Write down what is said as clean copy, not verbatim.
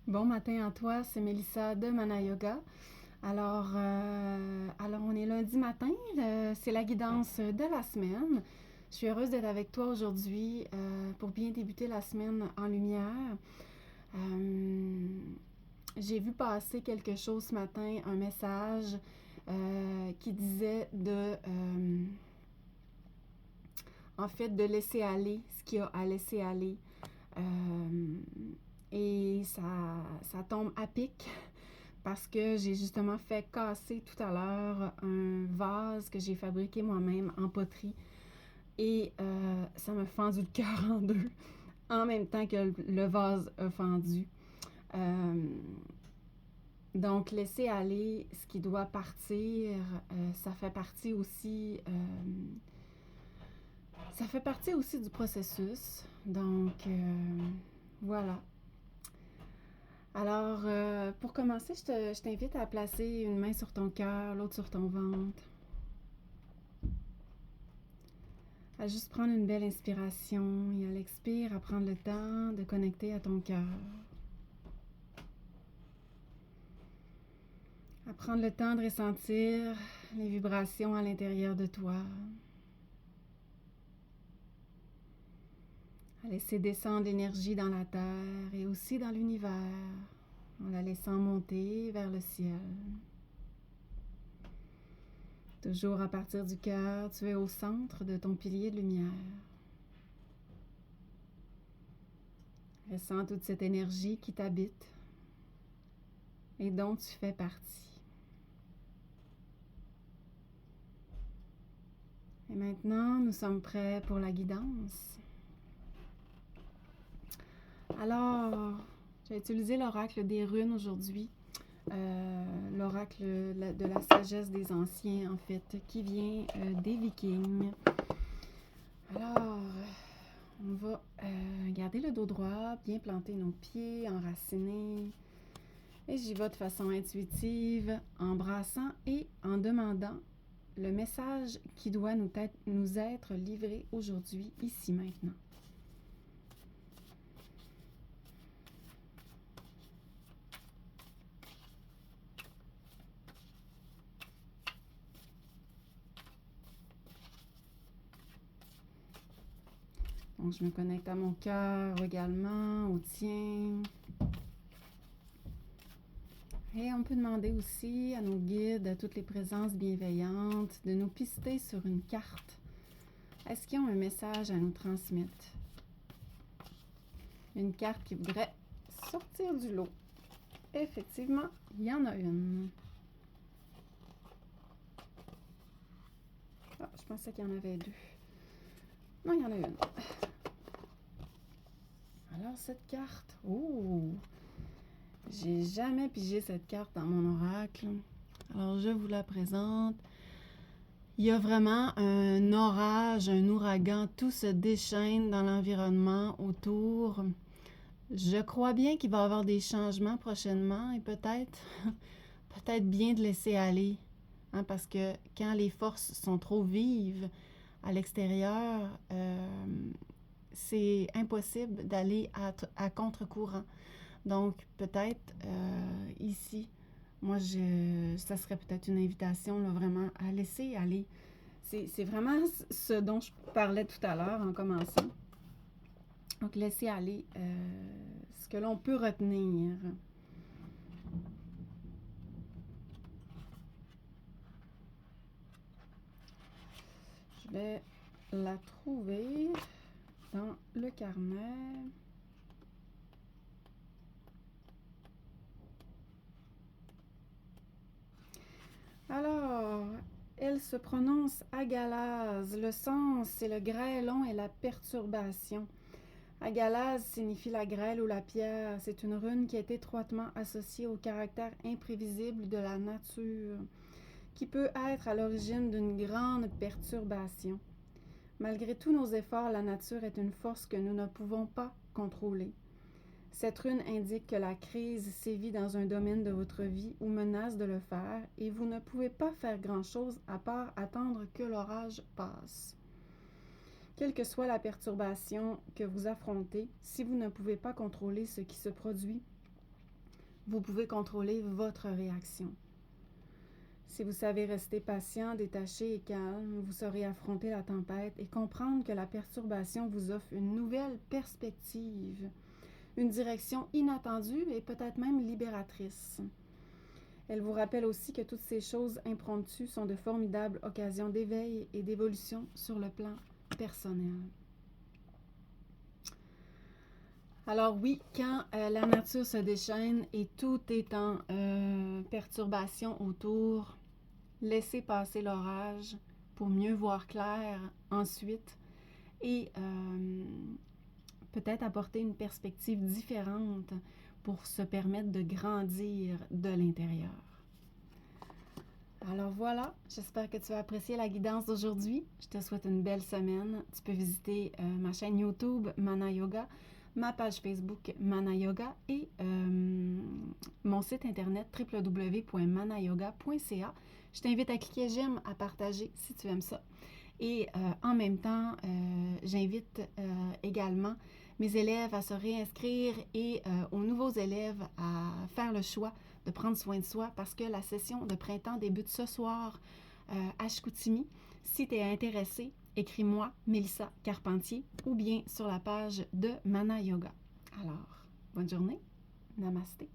Bon matin à toi, c'est Mélissa de Mana Yoga. Alors, on est lundi matin, c'est la guidance de la semaine. Je suis heureuse d'être avec toi aujourd'hui pour bien débuter la semaine en lumière. Euh, j'ai vu passer quelque chose ce matin, un message qui disait en fait, de laisser aller ce qu'il y a à laisser aller. Euh, et ça tombe à pic parce que j'ai justement fait casser tout à l'heure un vase que j'ai fabriqué moi-même en poterie et ça m'a fendu le cœur en deux en même temps que le vase a fendu. Euh, donc laisser aller ce qui doit partir, ça fait partie aussi du processus. Donc voilà. Alors, pour commencer, je t'invite à placer une main sur ton cœur, l'autre sur ton ventre. À juste prendre une belle inspiration et à l'expire, à prendre le temps de connecter à ton cœur. À prendre le temps de ressentir les vibrations à l'intérieur de toi. À laisser descendre l'énergie dans la terre et aussi dans l'univers, en la laissant monter vers le ciel. Toujours à partir du cœur, tu es au centre de ton pilier de lumière. Ressens toute cette énergie qui t'habite et dont tu fais partie. Et maintenant, nous sommes prêts pour la guidance. Alors, j'ai utilisé l'oracle des runes aujourd'hui. L'oracle de la sagesse des anciens, en fait, qui vient des Vikings. Alors, on va garder le dos droit, bien planter nos pieds, enracinés. Et j'y vais de façon intuitive, en brassant et en demandant le message qui doit nous être livré aujourd'hui, ici, maintenant. Donc, je me connecte à mon cœur également, au tien. Et on peut demander aussi à nos guides, à toutes les présences bienveillantes, de nous pister sur une carte. Est-ce qu'ils ont un message à nous transmettre? Une carte qui voudrait sortir du lot. Effectivement, il y en a une. Ah, je pensais qu'il y en avait deux. Non, il y en a une. Alors, cette carte. Oh! J'ai jamais pigé cette carte dans mon oracle. Alors, je vous la présente. Il y a vraiment un orage, un ouragan, tout se déchaîne dans l'environnement autour. Je crois bien qu'il va y avoir des changements prochainement et peut-être bien de laisser aller. Hein, parce que quand les forces sont trop vives à l'extérieur, c'est impossible d'aller à contre-courant. Donc, peut-être ici, ça serait peut-être une invitation là, vraiment à laisser aller. C'est vraiment ce dont je parlais tout à l'heure en commençant. Donc, laisser aller ce que l'on peut retenir. Je vais la trouver dans le carnet. Alors, elle se prononce agalaz. Le sens, c'est le grêlon et la perturbation. Agalaz signifie la grêle ou la pierre. C'est une rune qui est étroitement associée au caractère imprévisible de la nature, qui peut être à l'origine d'une grande perturbation. Malgré tous nos efforts, la nature est une force que nous ne pouvons pas contrôler. Cette rune indique que la crise sévit dans un domaine de votre vie ou menace de le faire et vous ne pouvez pas faire grand-chose à part attendre que l'orage passe. Quelle que soit la perturbation que vous affrontez, si vous ne pouvez pas contrôler ce qui se produit, vous pouvez contrôler votre réaction. Si vous savez rester patient, détaché et calme, vous saurez affronter la tempête et comprendre que la perturbation vous offre une nouvelle perspective, une direction inattendue et peut-être même libératrice. Elle vous rappelle aussi que toutes ces choses impromptues sont de formidables occasions d'éveil et d'évolution sur le plan personnel. Alors oui, quand la nature se déchaîne et tout est en perturbation autour, laissez passer l'orage pour mieux voir clair ensuite et peut-être apporter une perspective différente pour se permettre de grandir de l'intérieur. Alors voilà, j'espère que tu as apprécié la guidance d'aujourd'hui. Je te souhaite une belle semaine. Tu peux visiter ma chaîne YouTube Mana Yoga, ma page Facebook Mana Yoga et mon site internet www.manayoga.ca. Je t'invite à cliquer j'aime, à partager si tu aimes ça. Et en même temps, j'invite également mes élèves à se réinscrire et aux nouveaux élèves à faire le choix de prendre soin de soi parce que la session de printemps débute ce soir à Chicoutimi. Si tu es intéressé, écris-moi Mélissa Carpentier ou bien sur la page de Mana Yoga. Alors, bonne journée. Namasté.